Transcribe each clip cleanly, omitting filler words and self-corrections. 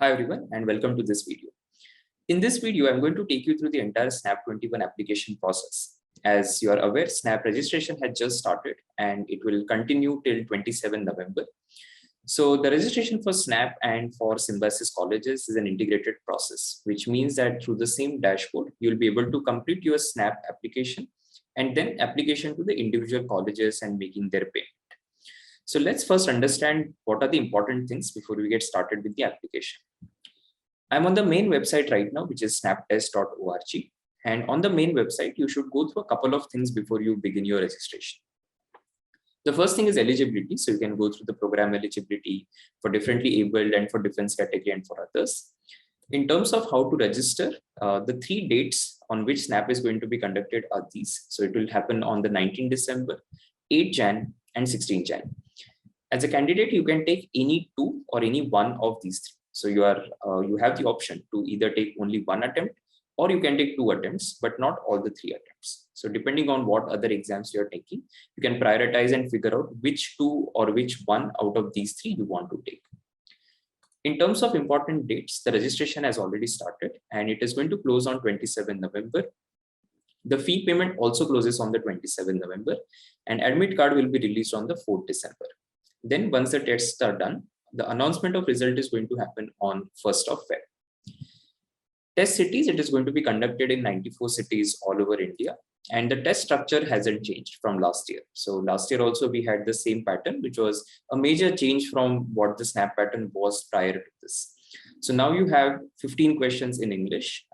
Hi everyone and welcome to this video. In this video, I'm going to take you through the entire Snap 21 application process. As you are aware, Snap registration has just started and it will continue till 27 November. So the registration for Snap and for Symbiosis colleges is an integrated process, which means that through the same dashboard, you'll be able to complete your Snap application and then application to the individual colleges and making their payment. So let's first understand what are the important things before we get started with the application. I'm on the main website right now, which is snaptest.org. And on the main website, you should go through a couple of things before you begin your registration. The first thing is eligibility. So you can go through the program eligibility for differently abled and for defense category and for others. In terms of how to register, the 3 dates on which Snap is going to be conducted are these. So it will happen on the 19 December, 8 Jan, and 16 Jan. As a candidate, you can take any 2 or any 1 of these 3. So you have the option to either take only 1 attempt or you can take 2 attempts, but not all the 3 attempts. So depending on what other exams you're taking, you can prioritize and figure out which 2 or which 1 out of these 3 you want to take. In terms of important dates, the registration has already started and it is going to close on 27 November. The fee payment also closes on the 27 November and admit card will be released on the 4th December. Then once the tests are done, the announcement of result is going to happen on 1st of Feb. Test cities, it is going to be conducted in 94 cities all over India. And the test structure hasn't changed from last year. So last year also we had the same pattern, which was a major change from what the Snap pattern was prior to this. So now you have 15 questions in English,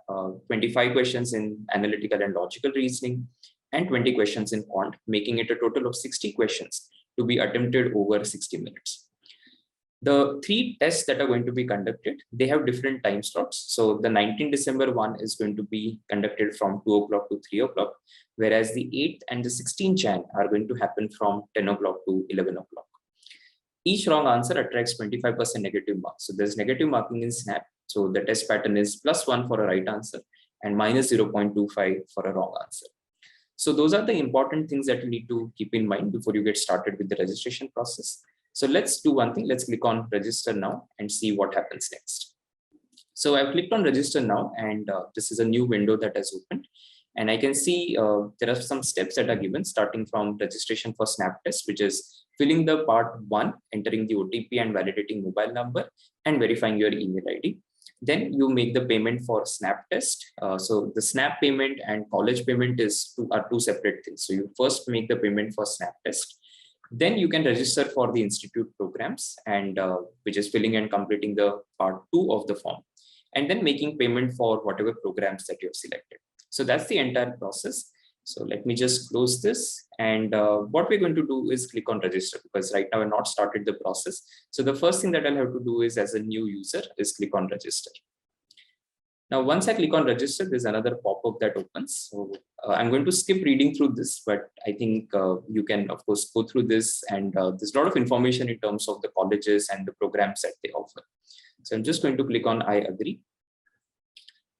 25 questions in analytical and logical reasoning, and 20 questions in quant, making it a total of 60 questions to be attempted over 60 minutes. The 3 tests that are going to be conducted, they have different time slots. So the 19 December one is going to be conducted from 2 o'clock to 3 o'clock, whereas the 8th and the 16th Jan are going to happen from 10 o'clock to 11 o'clock. Each wrong answer attracts 25% negative marks. So there's negative marking in Snap. So the test pattern is +1 for a right answer and -0.25 for a wrong answer. So those are the important things that you need to keep in mind before you get started with the registration process. So let's do one thing. Let's click on register now and see what happens next. So I've clicked on register now and this is a new window that has opened. And I can see there are some steps that are given starting from registration for Snap test, which is filling the part 1, entering the OTP and validating mobile number and verifying your email ID. Then you make the payment for Snap test. So the Snap payment and college payment are two separate things. So you first make the payment for Snap test. Then you can register for the institute programs and which is filling and completing the part 2 of the form and then making payment for whatever programs that you have selected. So that's the entire process. So let me just close this and what we're going to do is click on register because right now I've not started the process. So the first thing that I'll have to do is as a new user is click on register. Now, once I click on register, there's another pop-up that opens. So I'm going to skip reading through this, but I think you can, of course, go through this. And there's a lot of information in terms of the colleges and the programs that they offer. So I'm just going to click on I agree.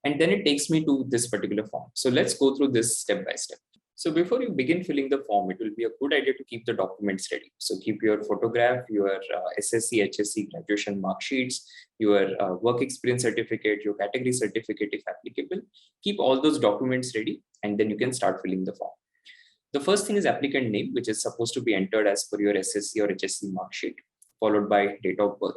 And then it takes me to this particular form. So let's go through this step by step. So before you begin filling the form, it will be a good idea to keep the documents ready. So keep your photograph, your SSC, HSC graduation mark sheets, your work experience certificate, your category certificate if applicable. Keep all those documents ready and then you can start filling the form. The first thing is applicant name, which is supposed to be entered as per your SSC or HSC mark sheet, followed by date of birth.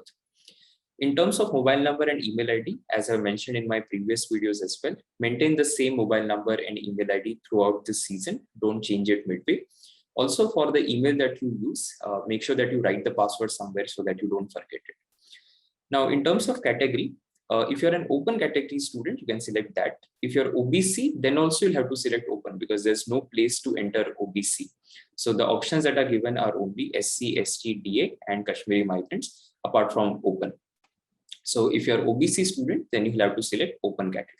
In terms of mobile number and email ID, as I mentioned in my previous videos as well, maintain the same mobile number and email ID throughout this season. Don't change it midway. Also for the email that you use, make sure that you write the password somewhere so that you don't forget it. Now, in terms of category, if you're an open category student, you can select that. If you're OBC, then also you'll have to select open because there's no place to enter OBC. So the options that are given are only SC, ST, DA, and Kashmiri migrants apart from open. So if you're OBC student, then you'll have to select open category.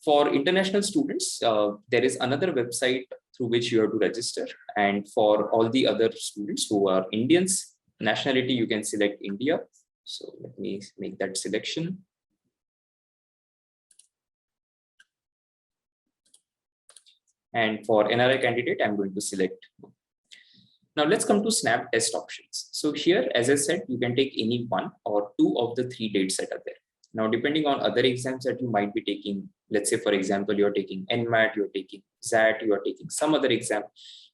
For international students, there is another website through which you have to register. And for all the other students who are Indians, nationality, you can select India. So let me make that selection. And for NRI candidate, I'm going to select. Now let's come to snap test options. So here, as I said, you can take any one or two of the three dates that are there. Now, depending on other exams that you might be taking, let's say, for example, you're taking NMAT, you're taking XAT, you're taking some other exam,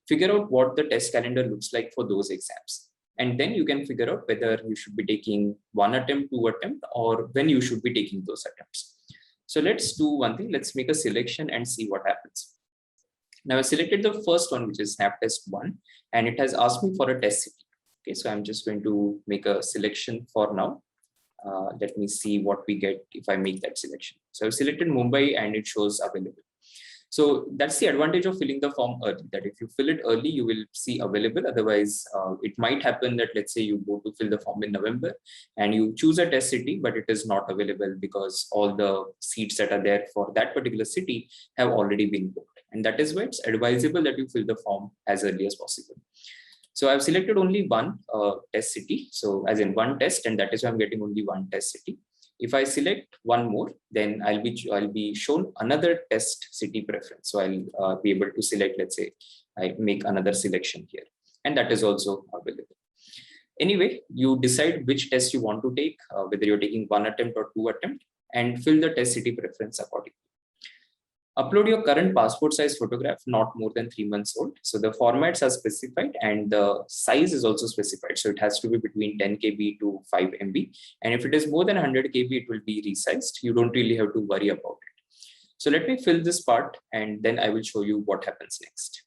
figure out what the test calendar looks like for those exams. And then you can figure out whether you should be taking one attempt, two attempt, or when you should be taking those attempts. So let's do one thing. Let's make a selection and see what happens. Now I selected the first one, which is snap test 1, and it has asked me for a test city. Okay, so I'm just going to make a selection for now. Let me see what we get if I make that selection. So I've selected Mumbai and it shows available. So that's the advantage of filling the form early, that if you fill it early, you will see available. Otherwise, it might happen that, let's say you go to fill the form in November and you choose a test city, but it is not available because all the seats that are there for that particular city have already been booked. And that is why it's advisable that you fill the form as early as possible. So I've selected only one test city. So as in one test, and that is why I'm getting only one test city. If I select one more, then I'll be shown another test city preference. So I'll be able to select, let's say, I make another selection here, and that is also available. Anyway, you decide which test you want to take, whether you're taking one attempt or two attempt, and fill the test city preference accordingly. Upload your current passport size photograph, not more than 3 months old. So the formats are specified and the size is also specified. So it has to be between 10 KB to 5 MB. And if it is more than 100 KB, it will be resized. You don't really have to worry about it. So let me fill this part and then I will show you what happens next.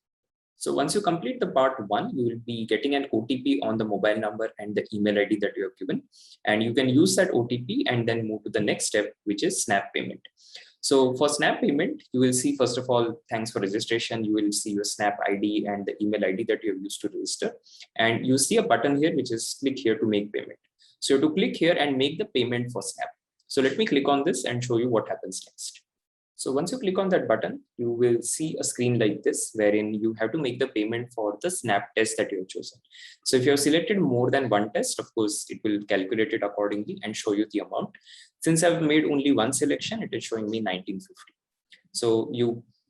So once you complete the part 1, you will be getting an OTP on the mobile number and the email ID that you have given. And you can use that OTP and then move to the next step, which is snap payment. So for snap payment, you will see, first of all, thanks for registration. You will see your snap ID and the email ID that you have used to register. And you see a button here, which is click here to make payment. So you have to click here and make the payment for snap. So let me click on this and show you what happens next. So once you click on that button, you will see a screen like this, wherein you have to make the payment for the snap test that you have chosen. So if you have selected more than one test, of course, it will calculate it accordingly and show you the amount. Since I've made only one selection, it is showing me 1950. So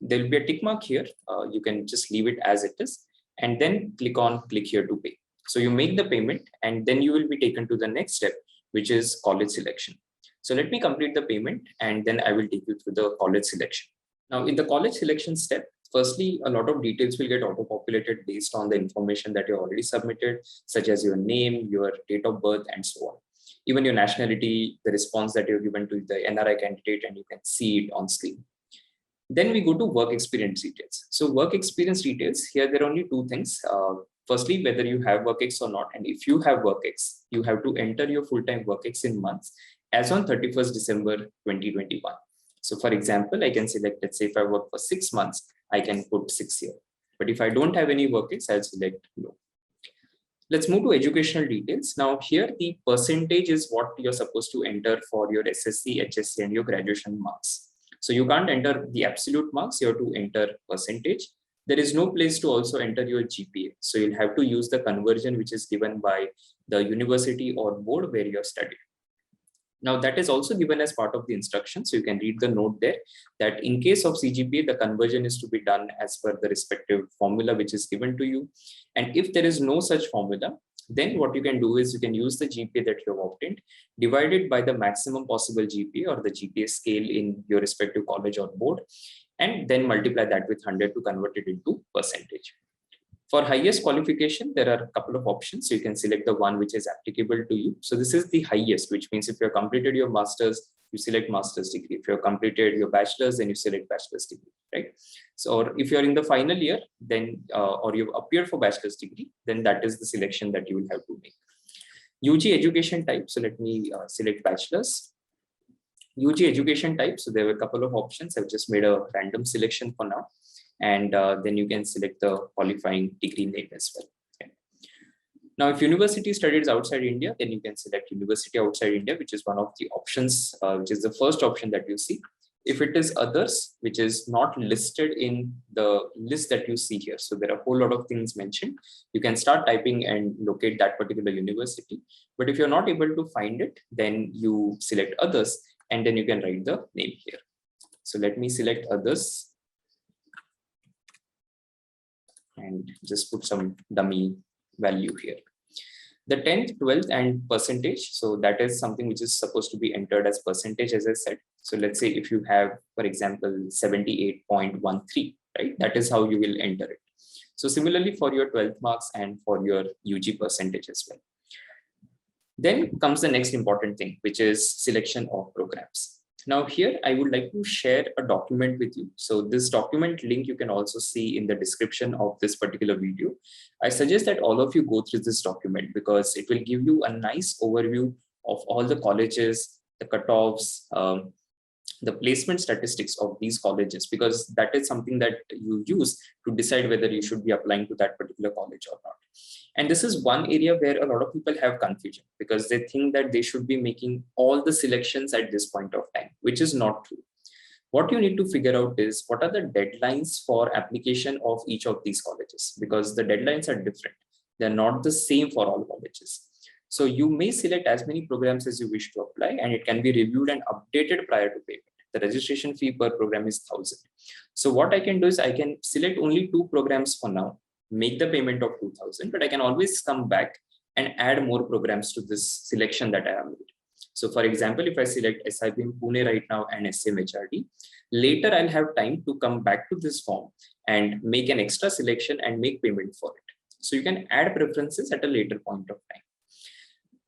there will be a tick mark here. You can just leave it as it is and then click here to pay. So you make the payment and then you will be taken to the next step, which is college selection. So let me complete the payment and then I will take you through the college selection. Now in the college selection step, firstly, a lot of details will get auto-populated based on the information that you already submitted, such as your name, your date of birth, and so on. Even your nationality, the response that you've given to the NRI candidate, and you can see it on screen. Then we go to work experience details. So work experience details, here there are only two things. Firstly, whether you have WorkX or not. And if you have WorkX, you have to enter your full-time WorkX in months as on 31st December 2021. So for example, I can select, let's say if I work for 6 months, I can put 6 here. But if I don't have any WorkX, I'll select no. Let's move to educational details. Now here, the percentage is what you're supposed to enter for your SSC, HSC, and your graduation marks. So you can't enter the absolute marks, you have to enter percentage. There is no place to also enter your GPA. So you'll have to use the conversion which is given by the university or board where you have studied. Now that is also given as part of the instruction. So you can read the note there that in case of CGPA, the conversion is to be done as per the respective formula which is given to you. And if there is no such formula, then what you can do is you can use the GPA that you have obtained, divided by the maximum possible GPA or the GPA scale in your respective college or board, and then multiply that with 100 to convert it into percentage. For highest qualification, there are a couple of options. So you can select the one which is applicable to you. So this is the highest, which means if you have completed your master's, you select master's degree. If you have completed your bachelor's, then you select bachelor's degree, right? So or if you're in the final year, then or you've appeared for bachelor's degree, then that is the selection that you will have to make. UG education type. So let me select bachelor's. UG education type. So there were a couple of options. I've just made a random selection for now. And then you can select the qualifying degree name as well. Okay. Now, if university studies outside India, then you can select university outside India, which is one of the options, which is the first option that you see. If it is others, which is not listed in the list that you see here, so there are a whole lot of things mentioned, you can start typing and locate that particular university. But if you're not able to find it, then you select others, and then you can write the name here. So let me select others. And just put some dummy value here. The 10th, 12th and percentage. So that is something which is supposed to be entered as percentage, as I said. So let's say if you have, for example, 78.13, right? That is how you will enter it. So similarly for your 12th marks and for your UG percentage as well. Then comes the next important thing, which is selection of programs. Now here, I would like to share a document with you. So this document link you can also see in the description of this particular video. I suggest that all of you go through this document because it will give you a nice overview of all the colleges, the cutoffs, the placement statistics of these colleges, because that is something that you use to decide whether you should be applying to that particular college or not. And this is one area where a lot of people have confusion because they think that they should be making all the selections at this point of time, which is not true. What you need to figure out is what are the deadlines for application of each of these colleges, because the deadlines are different. They're not the same for all colleges. So you may select as many programs as you wish to apply, and it can be reviewed and updated prior to payment. The registration fee per program is 1,000. So what I can do is I can select only 2 programs for now, make the payment of 2,000, but I can always come back and add more programs to this selection that I have made. So for example, if I select SIBM Pune right now and SMHRD, later I'll have time to come back to this form and make an extra selection and make payment for it. So you can add preferences at a later point of time.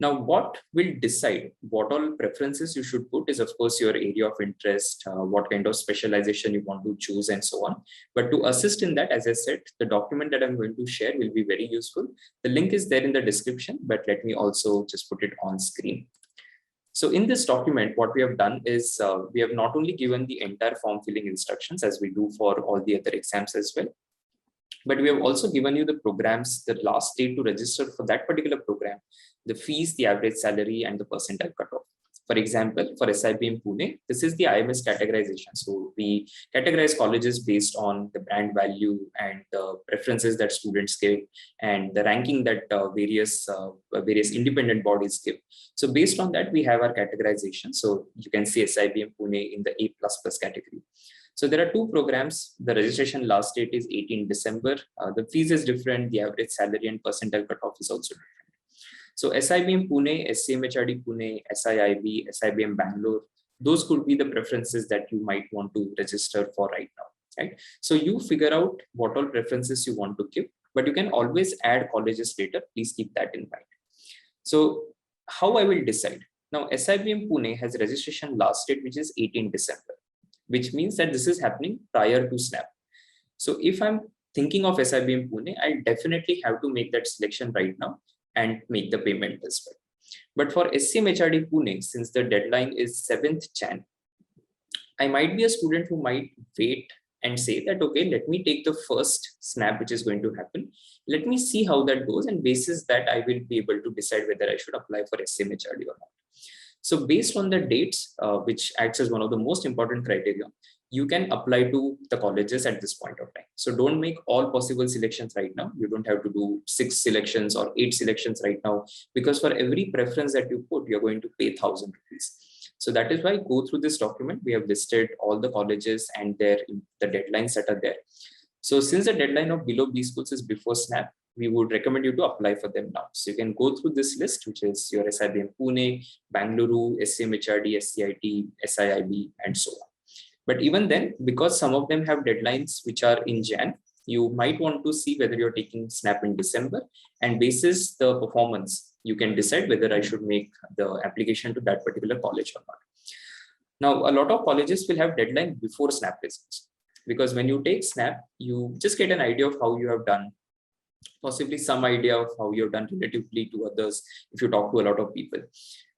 Now, what will decide what all preferences you should put is, of course, your area of interest, what kind of specialization you want to choose, and so on. But to assist in that, as I said, the document that I'm going to share will be very useful. The link is there in the description, but let me also just put it on screen. So in this document, what we have done is we have not only given the entire form filling instructions as we do for all the other exams as well, but we have also given you the programs, the last date to register for that particular program, the fees, the average salary, and the percentile cutoff. For example, for SIBM Pune, this is the IMS categorization. So we categorize colleges based on the brand value and the preferences that students give and the ranking that various independent bodies give. So based on that, we have our categorization. So you can see SIBM Pune in the A++ category. So there are 2 programs. The registration last date is 18 December. The fees is different. The average salary and percentile cutoff is also different. So SIBM Pune, SCMHRD Pune, SIIB, SIBM Bangalore, those could be the preferences that you might want to register for right now, right? So you figure out what all preferences you want to give, but you can always add colleges later. Please keep that in mind. So how I will decide? Now, SIBM Pune has registration last date, which is 18 December. Which means that this is happening prior to SNAP. So if I'm thinking of SIBM Pune, I definitely have to make that selection right now and make the payment as well. But for SCMHRD Pune, since the deadline is 7th Jan, I might be a student who might wait and say that, okay, let me take the first SNAP which is going to happen. Let me see how that goes, and basis that I will be able to decide whether I should apply for SCMHRD or not. So based on the dates, which acts as one of the most important criteria, you can apply to the colleges at this point of time. So don't make all possible selections right now. You don't have to do 6 selections or 8 selections right now, because for every preference that you put, you're going to pay 1,000 rupees. So that is why go through this document. We have listed all the colleges and the deadlines that are there. So since the deadline of below B schools is before SNAP, we would recommend you to apply for them now. So you can go through this list, which is your SIBM Pune, Bangalore, SCMHRD, SCIT, SIIB, and so on. But even then, because some of them have deadlines which are in Jan, you might want to see whether you're taking SNAP in December, and basis the performance, you can decide whether I should make the application to that particular college or not. Now, a lot of colleges will have deadline before SNAP results, because when you take SNAP, you just get an idea of how you have done, possibly some idea of how you've done relatively to others if you talk to a lot of people.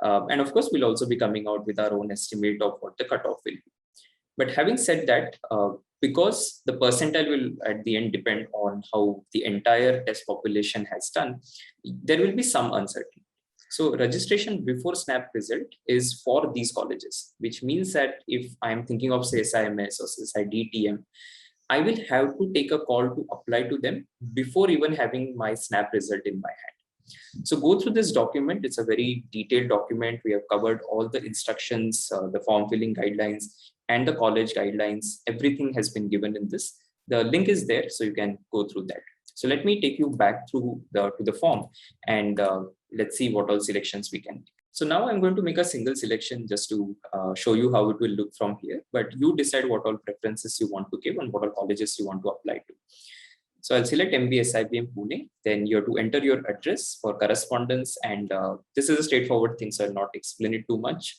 And of course, we'll also be coming out with our own estimate of what the cutoff will be. But having said that, because the percentile will at the end depend on how the entire test population has done, there will be some uncertainty. So registration before SNAP result is for these colleges, which means that if I'm thinking of say SIMS or SIDTM, I will have to take a call to apply to them before even having my SNAP result in my hand. So go through this document. It's a very detailed document. We have covered all the instructions, the form filling guidelines, and the college guidelines. Everything has been given in this. The link is there, so you can go through that. So let me take you back through to the form, and let's see what all selections we can make. So now I'm going to make a single selection just to show you how it will look from here, but you decide what all preferences you want to give and what all colleges you want to apply to. So I'll select MBS IBM Pune. Then you have to enter your address for correspondence. And this is a straightforward thing, so I'll not explain it too much.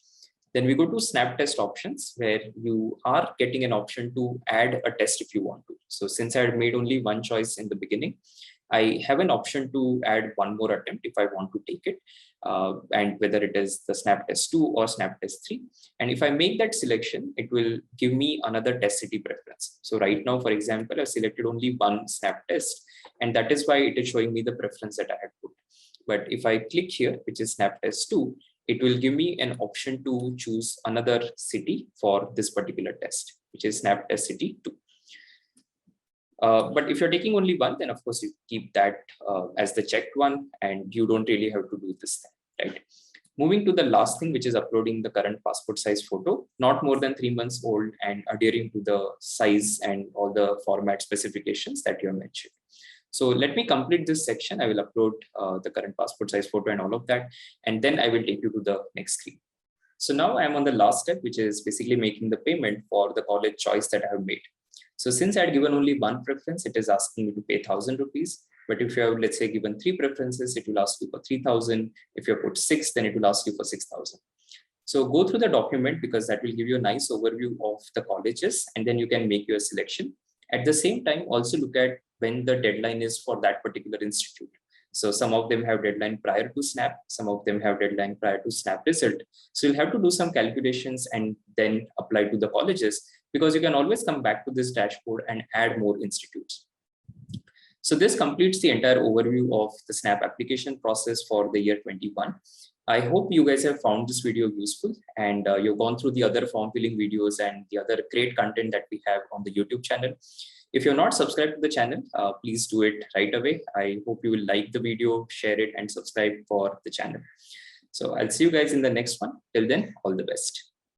Then we go to snap test options, where you are getting an option to add a test if you want to. So since I had made only one choice in the beginning, I have an option to add one more attempt if I want to take it, and whether it is the snap test 2 or snap test 3. And if I make that selection, it will give me another test city preference. So right now, for example, I've selected only one snap test, and that is why it is showing me the preference that I had put. But if I click here, which is snap test 2, it will give me an option to choose another city for this particular test, which is snap test city 2. But if you're taking only one, then of course you keep that as the checked one, and you don't really have to do this thing, right? Moving to the last thing, which is uploading the current passport size photo, not more than 3 months old and adhering to the size and all the format specifications that you have mentioned. So let me complete this section. I will upload the current passport size photo and all of that, and then I will take you to the next screen. So now I'm on the last step, which is basically making the payment for the college choice that I have made. So since I had given only one preference, it is asking me to pay 1,000 rupees. But if you have, let's say, given 3 preferences, it will ask you for 3,000. If you put 6, then it will ask you for 6,000. So go through the document, because that will give you a nice overview of the colleges, and then you can make your selection. At the same time, also look at when the deadline is for that particular institute. So some of them have deadline prior to SNAP, some of them have deadline prior to SNAP result. So you'll have to do some calculations and then apply to the colleges, because you can always come back to this dashboard and add more institutes. So this completes the entire overview of the SNAP application process for the year 21. I hope you guys have found this video useful, and you've gone through the other form filling videos and the other great content that we have on the YouTube channel. If you're not subscribed to the channel, please do it right away. I hope you will like the video, share it, and subscribe for the channel. So I'll see you guys in the next one. Till then, all the best.